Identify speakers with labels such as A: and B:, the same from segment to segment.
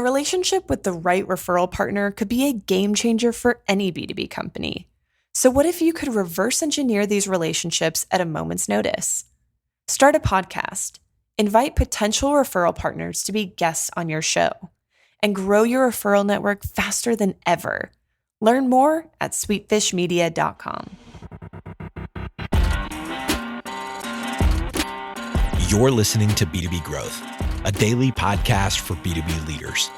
A: A relationship with the right referral partner could be a game changer for any B2B company. So what if you could reverse engineer these relationships at a moment's notice? Start a podcast, invite potential referral partners to be guests on your show, and grow your referral network faster than ever. Learn more at sweetfishmedia.com.
B: You're listening to B2B Growth, a daily podcast for B2B leaders.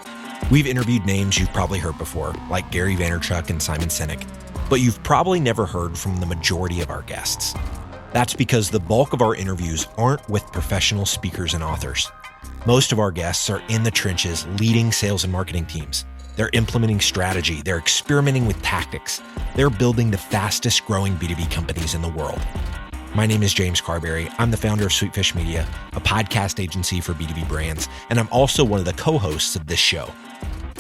B: We've interviewed names you've probably heard before, like Gary Vaynerchuk and Simon Sinek, but you've probably never heard from the majority of our guests. That's because the bulk of our interviews aren't with professional speakers and authors. Most of our guests are in the trenches leading sales and marketing teams. They're implementing strategy. They're experimenting with tactics. They're building the fastest growing B2B companies in the world. My name is James Carberry. I'm the founder of Sweetfish Media, a podcast agency for B2B brands, and I'm also one of the co-hosts of this show.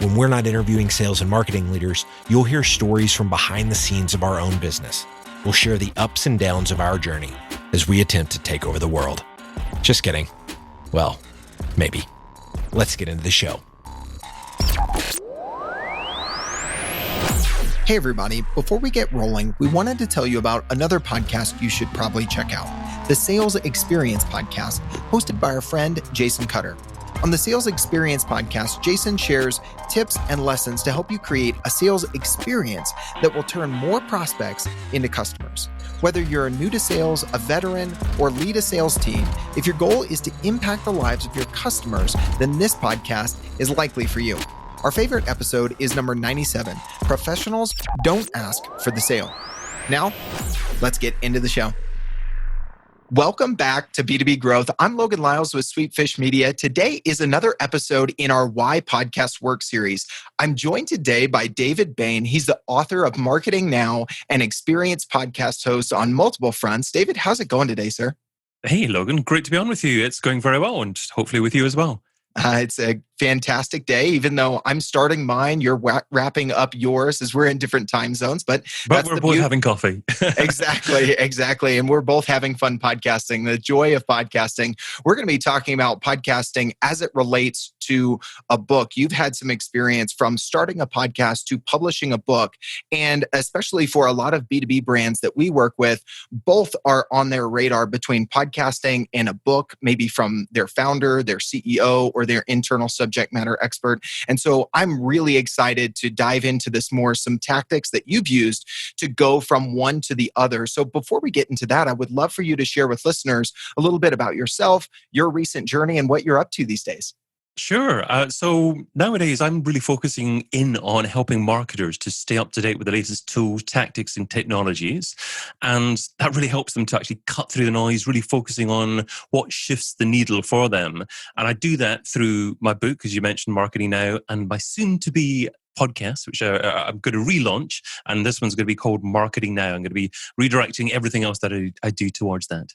B: When we're not interviewing sales and marketing leaders, you'll hear stories from behind the scenes of our own business. We'll share the ups and downs of our journey as we attempt to take over the world. Just kidding. Well, maybe. Let's get into the show.
C: Hey everybody, before we get rolling, we wanted to tell you about another podcast you should probably check out, the Sales Experience Podcast, hosted by our friend Jason Cutter. On the Sales Experience Podcast, Jason shares tips and lessons to help you create a sales experience that will turn more prospects into customers. Whether you're new to sales, a veteran, or lead a sales team, if your goal is to impact the lives of your customers, then this podcast is likely for you. Our favorite episode is number 97, Professionals Don't Ask for the Sale. Now, let's get into the show. Welcome back to B2B Growth. I'm Logan Lyles with Sweetfish Media. Today is another episode in our Why Podcast Work series. I'm joined today by David Bain. He's the author of Marketing Now and experienced podcast host on multiple fronts. David, how's it going today, sir?
D: Hey, Logan. Great to be on with you. It's going very well, and hopefully with you as well.
C: It's a fantastic day, even though I'm starting mine, you're wrapping up yours as we're in different time zones. But
D: we're both having coffee.
C: Exactly. And we're both having fun podcasting, the joy of podcasting. We're going to be talking about podcasting as it relates to a book. You've had some experience from starting a podcast to publishing a book. And especially for a lot of B2B brands that we work with, both are on their radar between podcasting and a book, maybe from their founder, their CEO, or their internal subject matter expert. And so I'm really excited to dive into this more, some tactics that you've used to go from one to the other. So before we get into that, I would love for you to share with listeners a little bit about yourself, your recent journey, and what you're up to these days.
D: Sure. So nowadays, I'm really focusing in on helping marketers to stay up to date with the latest tools, tactics, and technologies. And that really helps them to actually cut through the noise, really focusing on what shifts the needle for them. And I do that through my book, as you mentioned, Marketing Now, and my soon-to-be podcast, which I'm going to relaunch. And this one's going to be called Marketing Now. I'm going to be redirecting everything else that I do towards that.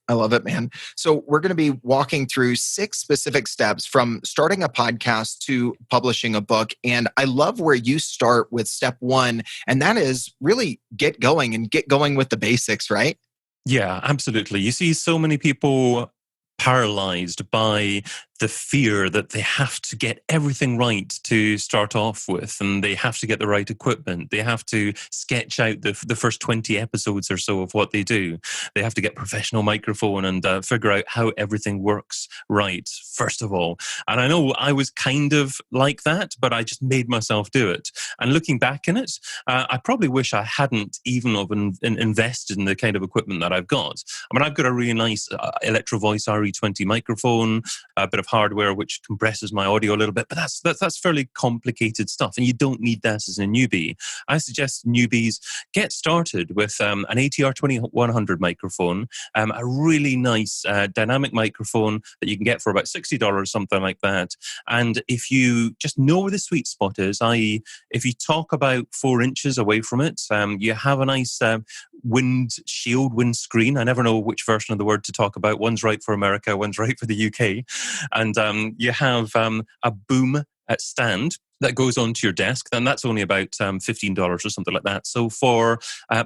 C: I love it, man. So we're going to be walking through 6 specific steps from starting a podcast to publishing a book. And I love where you start with step 1, and that is really get going with the basics, right?
D: Yeah, absolutely. You see so many people paralyzed by the fear that they have to get everything right to start off with, and they have to get the right equipment. They have to sketch out the first 20 episodes or so of what they do. They have to get professional microphone and figure out how everything works right, first of all. And I know I was kind of like that, but I just made myself do it. And looking back in it, I probably wish I hadn't even invested in the kind of equipment that I've got. I mean, I've got a really nice Electro Voice RE20 microphone, a bit of hardware which compresses my audio a little bit, but that's fairly complicated stuff, and you don't need that as a newbie. I suggest newbies get started with an ATR 2100 microphone, a really nice dynamic microphone that you can get for about $60, something like that. And if you just know where the sweet spot is, i.e., if you talk about 4 inches away from it, you have a nice windscreen. I never know which version of the word to talk about. One's right for America, one's right for the UK. And you have a boom stand that goes onto your desk, then that's only about $15 or something like that. So for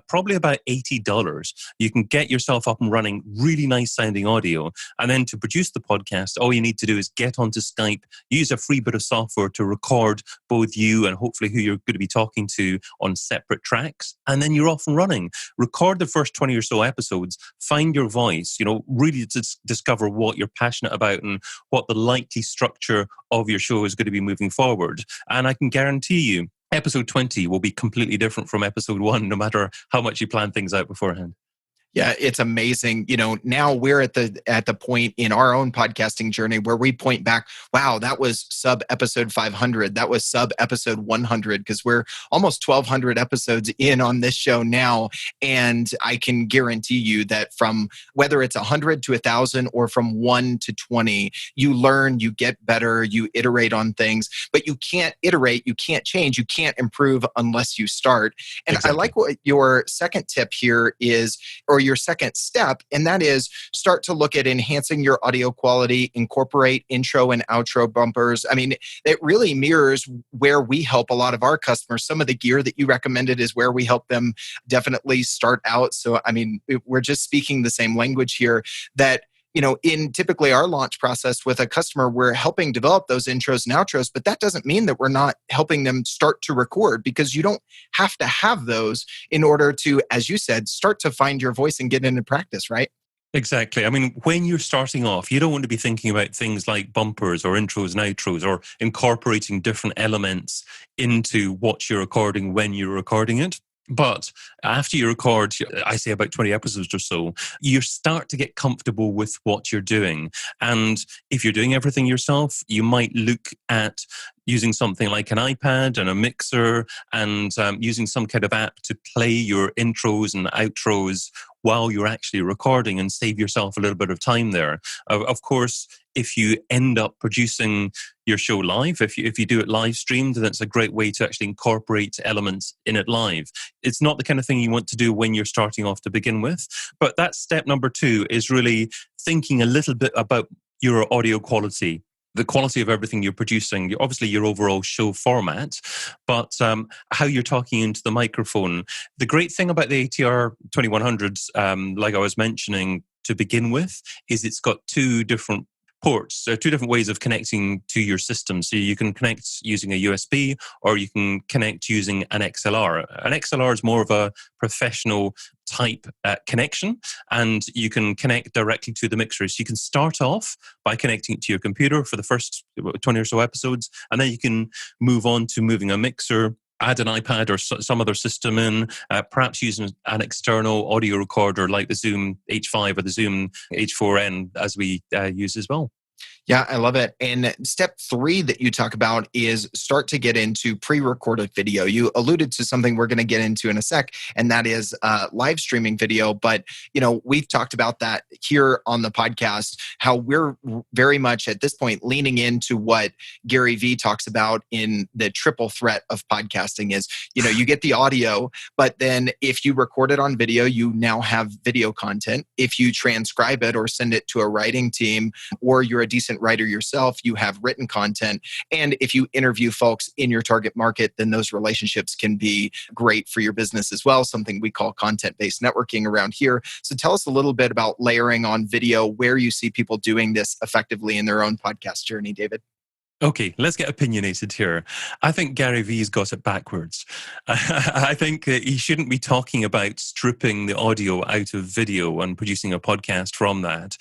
D: probably about $80, you can get yourself up and running really nice sounding audio. And then to produce the podcast, all you need to do is get onto Skype, use a free bit of software to record both you and hopefully who you're going to be talking to on separate tracks. And then you're off and running. Record the first 20 or so episodes, find your voice, really discover what you're passionate about and what the likely structure of your show is going to be moving forward. And I can guarantee you, episode 20 will be completely different from episode 1, no matter how much you plan things out beforehand.
C: Yeah, it's amazing. Now we're at the point in our own podcasting journey where we point back, wow, that was sub episode 500. That was sub episode 100, because we're almost 1,200 episodes in on this show now. And I can guarantee you that from whether it's 100 to 1,000 or from 1 to 20, you learn, you get better, you iterate on things, but you can't iterate, you can't change, you can't improve unless you start. And exactly. I like what your second tip here is, or your second step, and that is start to look at enhancing your audio quality, incorporate intro and outro bumpers. I mean, it really mirrors where we help a lot of our customers. Some of the gear that you recommended is where we help them definitely start out. So, I mean, we're just speaking the same language here that in typically our launch process with a customer, we're helping develop those intros and outros, but that doesn't mean that we're not helping them start to record, because you don't have to have those in order to, as you said, start to find your voice and get into practice, right?
D: Exactly. I mean, when you're starting off, you don't want to be thinking about things like bumpers or intros and outros or incorporating different elements into what you're recording when you're recording it. But after you record, I say about 20 episodes or so, you start to get comfortable with what you're doing. And if you're doing everything yourself, you might look at using something like an iPad and a mixer and using some kind of app to play your intros and outros while you're actually recording and save yourself a little bit of time there. Of course, if you end up producing your show live, if you do it live streamed, then it's a great way to actually incorporate elements in it live. It's not the kind of thing you want to do when you're starting off to begin with. But that's step number 2, is really thinking a little bit about your audio quality, the quality of everything you're producing, obviously your overall show format, but how you're talking into the microphone. The great thing about the ATR 2100s, like I was mentioning to begin with, is it's got 2 different ports, 2 different ways of connecting to your system. So you can connect using a USB, or you can connect using an XLR. An XLR is more of a professional type connection, and you can connect directly to the mixer. So you can start off by connecting it to your computer for the first 20 or so episodes, and then you can move on to moving a mixer, add an iPad or some other system in, perhaps using an external audio recorder like the Zoom H5 or the Zoom H4n as we use as well.
C: Yeah, I love it. And step 3 that you talk about is start to get into pre-recorded video. You alluded to something we're going to get into in a sec, and that is live streaming video. But, we've talked about that here on the podcast, how we're very much at this point leaning into what Gary Vee talks about in the triple threat of podcasting is, you get the audio, but then if you record it on video, you now have video content. If you transcribe it or send it to a writing team, or you're a decent writer yourself, you have written content. And if you interview folks in your target market, then those relationships can be great for your business as well, something we call content-based networking around here. So tell us a little bit about layering on video, where you see people doing this effectively in their own podcast journey, David.
D: Okay, let's get opinionated here. I think Gary Vee's got it backwards. I think he shouldn't be talking about stripping the audio out of video and producing a podcast from that.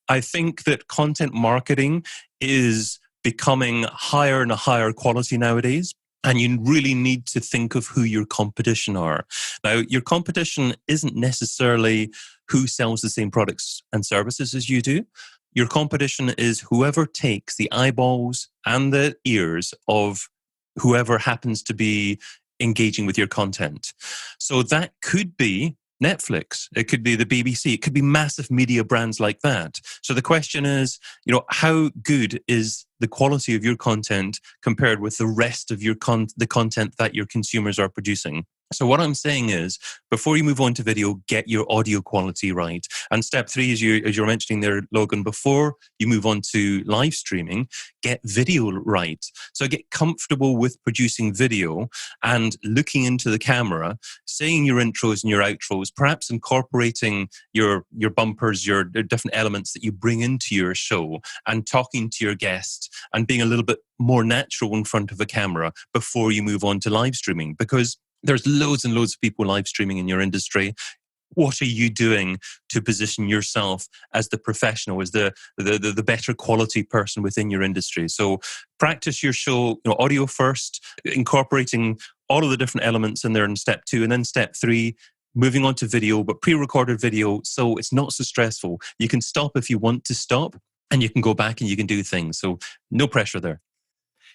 D: I think that content marketing is becoming higher and higher quality nowadays. And you really need to think of who your competition are. Now, your competition isn't necessarily who sells the same products and services as you do. Your competition is whoever takes the eyeballs and the ears of whoever happens to be engaging with your content. So that could be Netflix, it could be the BBC, it could be massive media brands like that. So the question is, how good is the quality of your content compared with the rest of your the content that your consumers are producing? So what I'm saying is, before you move on to video, get your audio quality right. And step 3, as you're mentioning there, Logan, before you move on to live streaming, get video right. So get comfortable with producing video and looking into the camera, saying your intros and your outros, perhaps incorporating your bumpers, your different elements that you bring into your show, and talking to your guest and being a little bit more natural in front of a camera before you move on to live streaming. Because there's loads and loads of people live streaming in your industry. What are you doing to position yourself as the professional, as the better quality person within your industry? So practice your show, audio first, incorporating all of the different elements in there in step 2, and then step 3, moving on to video, but pre-recorded video, so it's not so stressful. You can stop if you want to stop, and you can go back and you can do things. So no pressure there.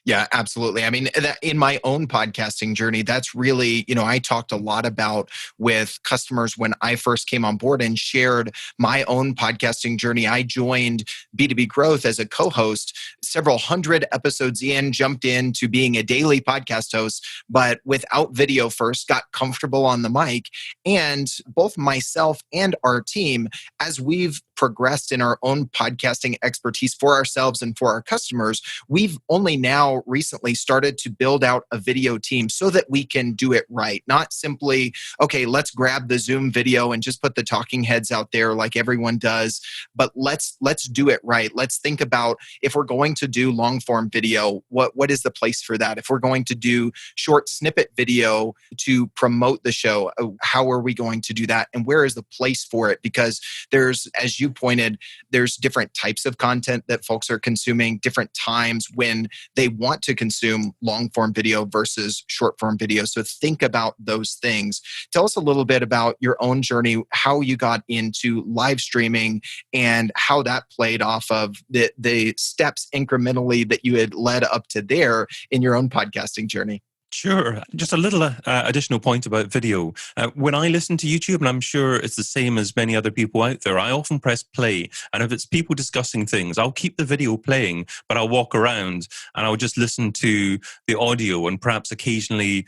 C: Yeah, absolutely. I mean, in my own podcasting journey, that's really, I talked a lot about with customers when I first came on board and shared my own podcasting journey. I joined B2B Growth as a co-host several hundred episodes in, jumped into being a daily podcast host, but without video first, got comfortable on the mic. And both myself and our team, as we've progressed in our own podcasting expertise for ourselves and for our customers, we've only now recently started to build out a video team so that we can do it right. Not simply, okay, let's grab the Zoom video and just put the talking heads out there like everyone does, but let's do it right. Let's think about, if we're going to do long form video, what is the place for that? If we're going to do short snippet video to promote the show, how are we going to do that? And where is the place for it? Because there's, as you pointed, there's different types of content that folks are consuming, different times when they want to consume long form video versus short form video. So think about those things. Tell us a little bit about your own journey, how you got into live streaming and how that played off of the steps incrementally that you had led up to there in your own podcasting journey.
D: Sure. Just a little additional point about video. When I listen to YouTube, and I'm sure it's the same as many other people out there, I often press play. And if it's people discussing things, I'll keep the video playing, but I'll walk around and I'll just listen to the audio and perhaps occasionally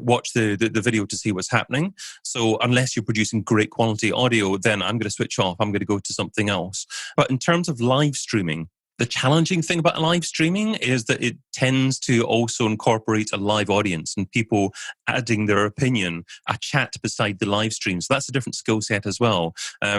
D: watch the video to see what's happening. So unless you're producing great quality audio, then I'm going to switch off. I'm going to go to something else. But in terms of live streaming, the challenging thing about live streaming is that it tends to also incorporate a live audience and people adding their opinion, a chat beside the live stream. So that's a different skill set as well.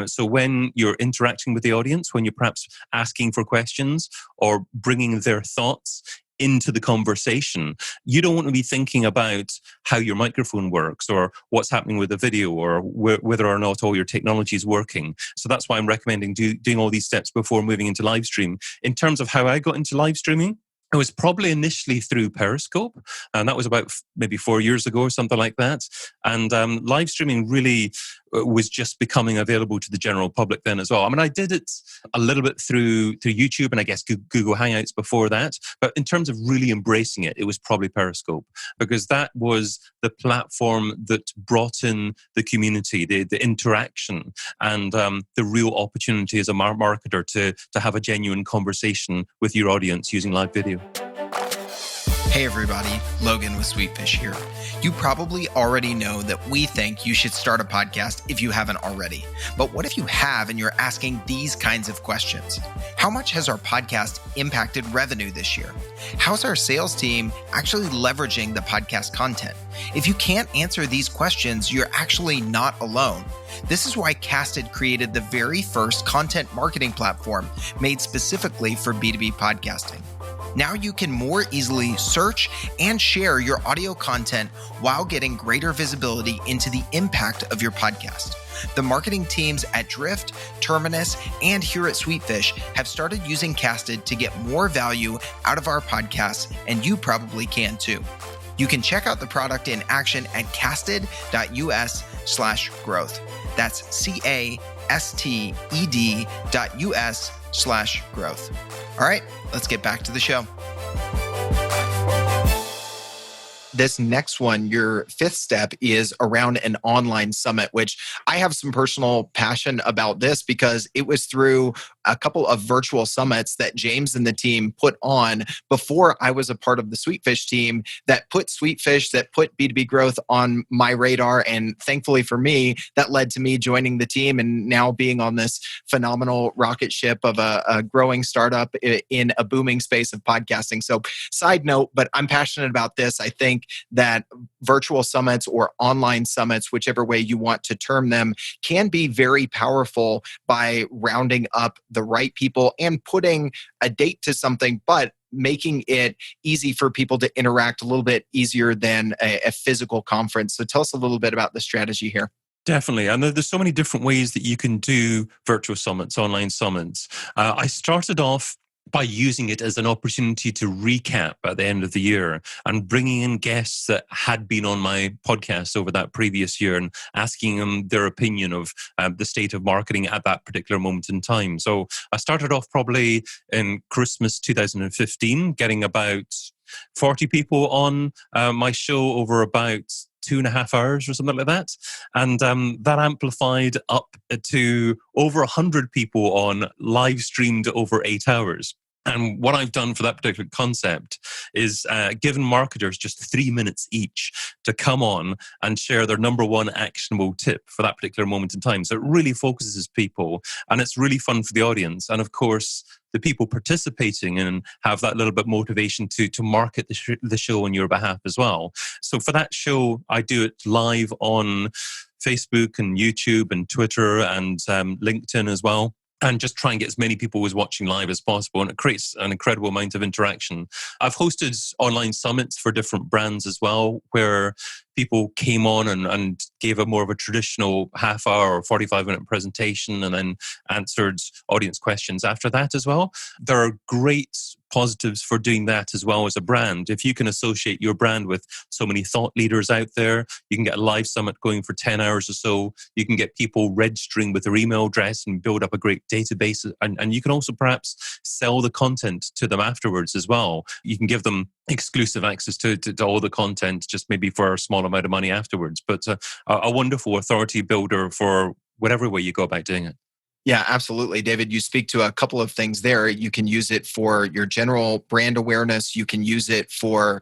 D: So when you're interacting with the audience, when you're perhaps asking for questions or bringing their thoughts into the conversation, you don't want to be thinking about how your microphone works or what's happening with the video or whether or not all your technology is working. So that's why I'm recommending doing all these steps before moving into live stream. In terms of how I got into live streaming, it was probably initially through Periscope, and that was about maybe 4 years ago or something like that. And live streaming really was just becoming available to the general public then as well. I mean, I did it a little bit through YouTube and I guess Google Hangouts before that. But in terms of really embracing it, it was probably Periscope, because that was the platform that brought in the community, the interaction, and the real opportunity as a marketer to have a genuine conversation with your audience using live video.
C: Hey everybody, Logan with Sweetfish here. You probably already know that we think you should start a podcast if you haven't already. But what if you have and you're asking these kinds of questions? How much has our podcast impacted revenue this year? How's our sales team actually leveraging the podcast content? If you can't answer these questions, you're actually not alone. This is why Casted created the very first content marketing platform made specifically for B2B podcasting. Now you can more easily search and share your audio content while getting greater visibility into the impact of your podcast. The marketing teams at Drift, Terminus, and here at Sweetfish have started using Casted to get more value out of our podcasts, and you probably can too. You can check out the product in action at casted.us/growth. That's casted.us/growth. All right, let's get back to the show. This next one, your fifth step, is around an online summit, which I have some personal passion about this because it was through a couple of virtual summits that James and the team put on before I was a part of the Sweetfish team that put Sweetfish, that put B2B Growth on my radar. And thankfully for me, that led to me joining the team and now being on this phenomenal rocket ship of a growing startup in a booming space of podcasting. So side note, but I'm passionate about this. I think that virtual summits or online summits, whichever way you want to term them, can be very powerful by rounding up the right people and putting a date to something, but making it easy for people to interact a little bit easier than a physical conference. So tell us a little bit about the strategy here.
D: Definitely. And there's so many different ways that you can do virtual summits, online summits. I started off by using it as an opportunity to recap at the end of the year and bringing in guests that had been on my podcast over that previous year and asking them their opinion of the state of marketing at that particular moment in time. So I started off probably in Christmas 2015, getting about 40 people on my show over about 2.5 hours or something like that. And that amplified up to over 100 people on, live streamed over 8 hours. And what I've done for that particular concept is given marketers just 3 minutes each to come on and share their number one actionable tip for that particular moment in time. So it really focuses people and it's really fun for the audience. And of course, the people participating and have that little bit motivation to market the show on your behalf as well. So for that show, I do it live on Facebook and YouTube and Twitter and LinkedIn as well. And just try and get as many people as watching live as possible. And it creates an incredible amount of interaction. I've hosted online summits for different brands as well, where people came on and gave a more of a traditional half hour or 45-minute presentation and then answered audience questions after that as well. There are great positives for doing that as well as a brand. If you can associate your brand with so many thought leaders out there, you can get a live summit going for 10 hours or so. You can get people registering with their email address and build up a great database. And you can also perhaps sell the content to them afterwards as well. You can give them exclusive access to all the content, just maybe for a small amount of money afterwards. But a wonderful authority builder for whatever way you go about doing it.
C: Yeah, absolutely. David, you speak to a couple of things there. You can use it for your general brand awareness. You can use it for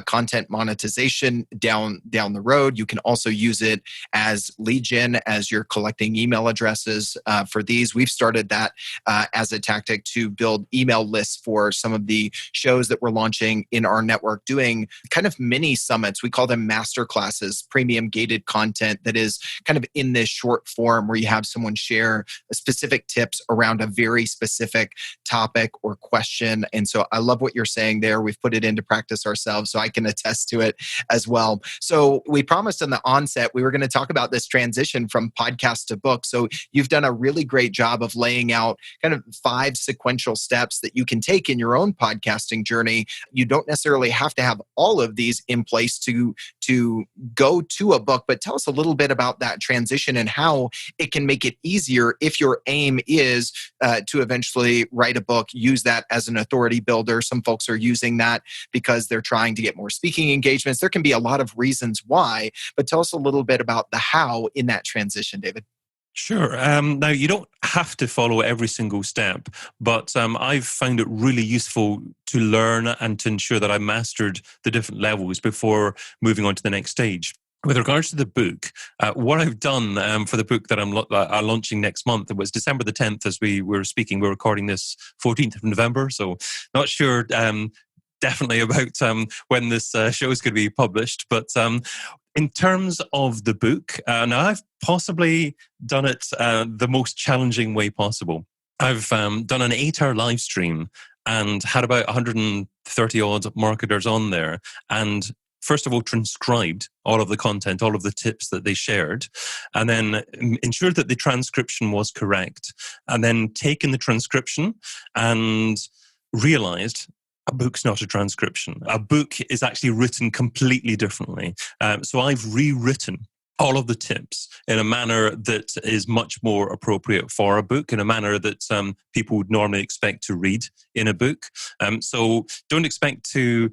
C: content monetization down the road. You can also use it as lead gen, as you're collecting email addresses for these. We've started that as a tactic to build email lists for some of the shows that we're launching in our network, doing kind of mini summits. We call them master classes, premium gated content that is kind of in this short form where you have someone share a specific tips around a very specific topic or question. And so I love what you're saying there. We've put it into practice ourselves, so I can attest to it as well. So we promised in the onset, we were going to talk about this transition from podcast to book. So you've done a really great job of laying out kind of 5 sequential steps that you can take in your own podcasting journey. You don't necessarily have to have all of these in place to go to a book, but tell us a little bit about that transition and how it can make it easier if your aim is to eventually write a book, use that as an authority builder. Some folks are using that because they're trying to get more speaking engagements. There can be a lot of reasons why, but tell us a little bit about the how in that transition, David.
D: Sure. Now, you don't have to follow every single step, but I've found it really useful to learn and to ensure that I mastered the different levels before moving on to the next stage. With regards to the book, what I've done for the book that I'm launching next month, it was December the 10th as we were speaking. We're recording this 14th of November, so not sure definitely about when this show is going to be published. But in terms of the book, now I've possibly done it the most challenging way possible. I've done an 8-hour live stream and had about 130 odd marketers on there, and first of all, transcribed all of the content, all of the tips that they shared, and then ensured that the transcription was correct, and then taken the transcription and realized a book's not a transcription. A book is actually written completely differently. So I've rewritten all of the tips in a manner that is much more appropriate for a book, in a manner that people would normally expect to read in a book. So don't expect to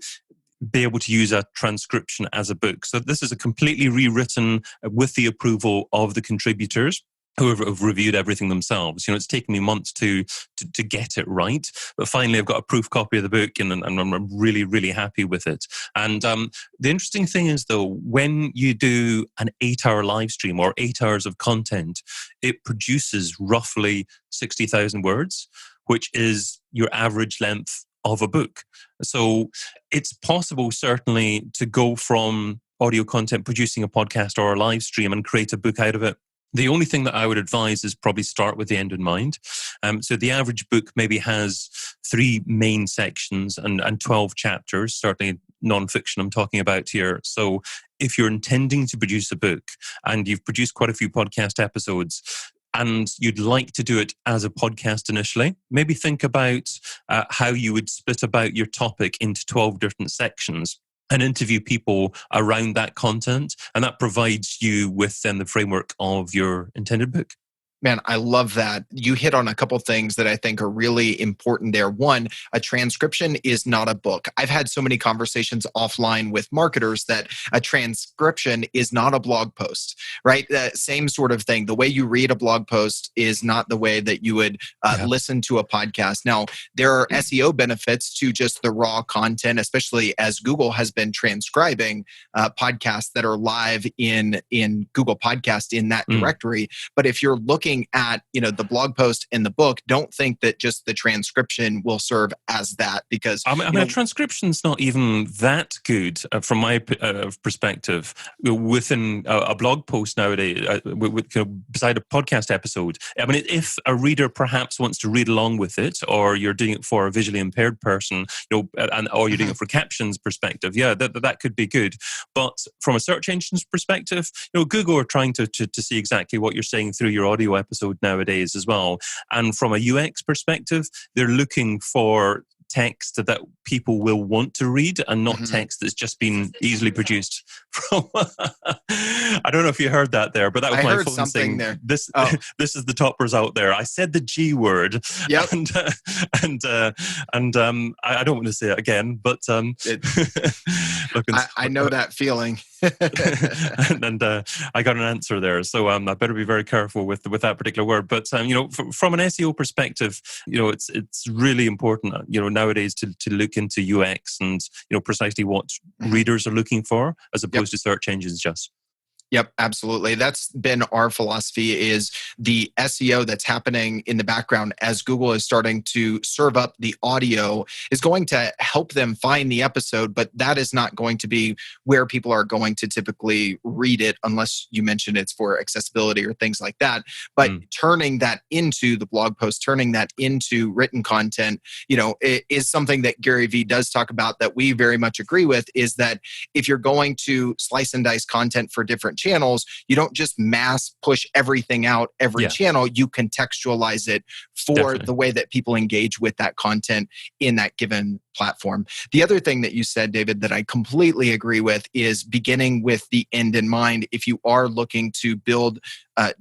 D: be able to use a transcription as a book. So this is a completely rewritten with the approval of the contributors. who have reviewed everything themselves. It's taken me months to get it right, but finally I've got a proof copy of the book, and I'm really, really happy with it. And the interesting thing is, though, when you do an 8-hour live stream or 8 hours of content, it produces roughly 60,000 words, which is your average length of a book. So it's possible, certainly, to go from audio content, producing a podcast or a live stream, and create a book out of it. The only thing that I would advise is probably start with the end in mind. So the average book maybe has 3 main sections and 12 chapters, certainly non-fiction I'm talking about here. So if you're intending to produce a book and you've produced quite a few podcast episodes, and you'd like to do it as a podcast initially, maybe think about how you would split about your topic into 12 different sections and interview people around that content. And that provides you with then the framework of your intended book.
C: Man, I love that. You hit on a couple things that I think are really important there. One, a transcription is not a book. I've had so many conversations offline with marketers that a transcription is not a blog post, right? Same sort of thing. The way you read a blog post is not the way that you would listen to a podcast. Now, there are SEO benefits to just the raw content, especially as Google has been transcribing podcasts that are live in Google Podcast in that directory. But if you're looking at the blog post and the book, don't think that just the transcription will serve as that, because
D: a transcription's not even that good from my perspective. Within a blog post nowadays, beside a podcast episode, I mean, if a reader perhaps wants to read along with it, or you're doing it for a visually impaired person, or you're doing it for captions perspective, that could be good. But from a search engine's perspective, Google are trying to see exactly what you're saying through your audio episode nowadays as well. And from a UX perspective, they're looking for text that people will want to read, and not text that's just been easily produced from I don't know if you heard that there, but that was my phone saying there. This is the top result there. I said the G word.
C: Yep.
D: And I don't want to say it again, but
C: I know that feeling.
D: and I got an answer there, so I better be very careful with that particular word. But from an SEO perspective, it's really important nowadays to look into UX and precisely what readers are looking for, as opposed to search engines just.
C: Yep, absolutely. That's been our philosophy, is the SEO that's happening in the background as Google is starting to serve up the audio is going to help them find the episode, but that is not going to be where people are going to typically read it, unless you mention it's for accessibility or things like that. But turning that into the blog post, turning that into written content, it is something that Gary Vee does talk about, that we very much agree with, is that if you're going to slice and dice content for different channels, you don't just mass push everything out every channel. You contextualize it for the way that people engage with that content in that given platform. The other thing that you said, David, that I completely agree with, is beginning with the end in mind. If you are looking to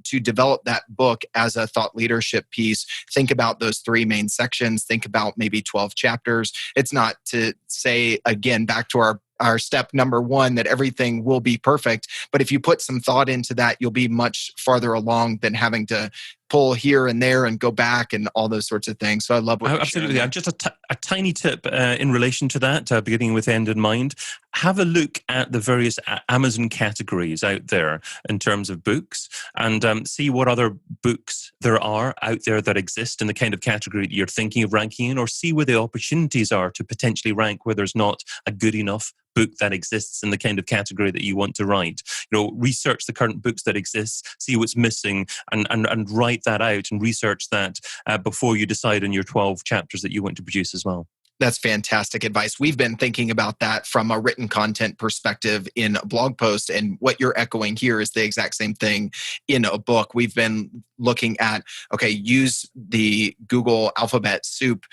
C: to develop that book as a thought leadership piece, think about those 3 main sections. Think about maybe 12 chapters. It's not to say, again, back to our step number 1, that everything will be perfect. But if you put some thought into that, you'll be much farther along than having to pull here and there and go back and all those sorts of things. So I love what you're
D: absolutely.
C: sharing.
D: Just a tiny tip in relation to that, beginning with end in mind. Have a look at the various Amazon categories out there in terms of books, and see what other books there are out there that exist in the kind of category that you're thinking of ranking in, or see where the opportunities are to potentially rank where there's not a good enough book that exists in the kind of category that you want to write. Research the current books that exist, see what's missing, and write that out and research that before you decide on your 12 chapters that you want to produce as well.
C: That's fantastic advice. We've been thinking about that from a written content perspective in a blog post, and what you're echoing here is the exact same thing in a book. We've been looking at, use the Google alphabet soup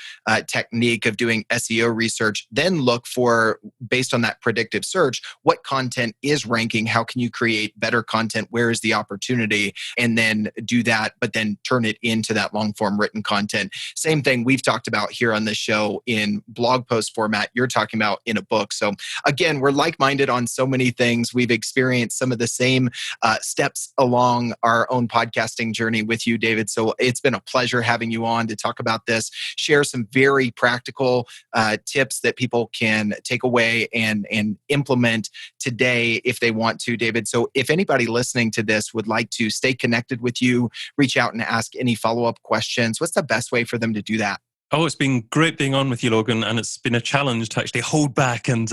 C: technique of doing SEO research, then look for, based on that predictive search, what content is ranking, how can you create better content, where is the opportunity, and then do that, but then turn it into that long form written content. Same thing we've talked about here on this show in in blog post format, you're talking about in a book. So again, we're like-minded on so many things. We've experienced some of the same steps along our own podcasting journey with you, David. So it's been a pleasure having you on to talk about this, share some very practical tips that people can take away and implement today if they want to, David. So if anybody listening to this would like to stay connected with you, reach out and ask any follow-up questions, what's the best way for them to do that?
D: Oh, it's been great being on with you, Logan. And it's been a challenge to actually hold back and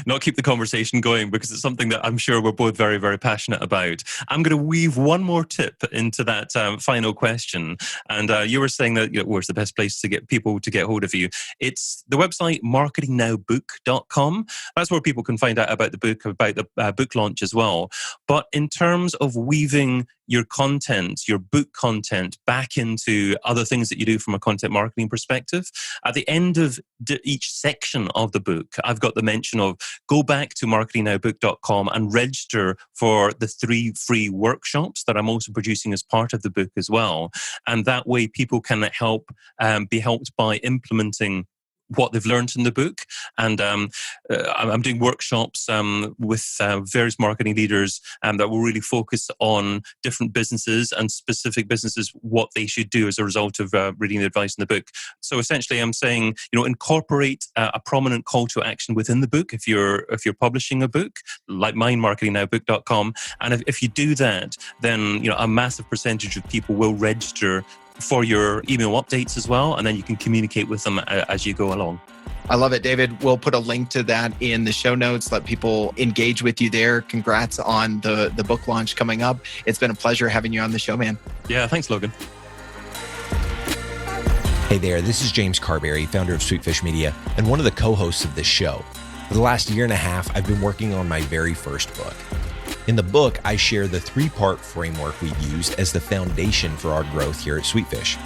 D: not keep the conversation going, because it's something that I'm sure we're both very, very passionate about. I'm going to weave one more tip into that final question. And you were saying that, where's the best place to get people to get hold of you? It's the website marketingnowbook.com. That's where people can find out about the book, about the book launch as well. But in terms of weaving your content, your book content, back into other things that you do from a content marketing perspective, at the end of each section of the book, I've got the mention of go back to marketingnowbook.com and register for the 3 free workshops that I'm also producing as part of the book as well. And that way people can be helped by implementing what they've learned in the book. And I'm doing workshops with various marketing leaders that will really focus on different businesses and specific businesses, what they should do as a result of reading the advice in the book. So essentially I'm saying, incorporate a prominent call to action within the book if you're publishing a book, like mine, marketingnowbook.com. And if you do that, then a massive percentage of people will register for your email updates as well, and then you can communicate with them as you go along.
C: I love it, David. We'll put a link to that in the show notes. Let people engage with you there. Congrats on the book launch coming up. It's been a pleasure having you on the show, man.
D: Yeah, thanks, Logan.
B: Hey there, this is James Carberry, founder of Sweetfish Media and one of the co-hosts of this show. For the last year and a half, I've been working on my very first book. In the book, I share the 3-part framework we've used as the foundation for our growth here at Sweetfish.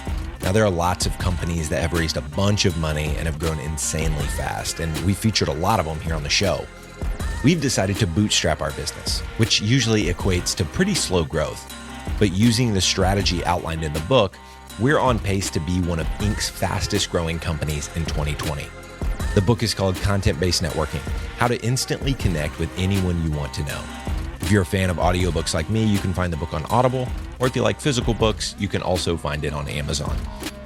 B: Now, there are lots of companies that have raised a bunch of money and have grown insanely fast, and we featured a lot of them here on the show. We've decided to bootstrap our business, which usually equates to pretty slow growth. But using the strategy outlined in the book, we're on pace to be one of Inc.'s fastest growing companies in 2020. The book is called Content-Based Networking: How to Instantly Connect with Anyone You Want to Know. If you're a fan of audiobooks like me, you can find the book on Audible, or if you like physical books, you can also find it on Amazon.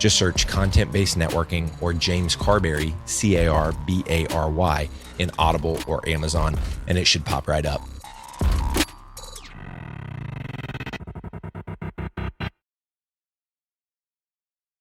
B: Just search Content-Based Networking or James Carberry, Carbary, in Audible or Amazon, and it should pop right up.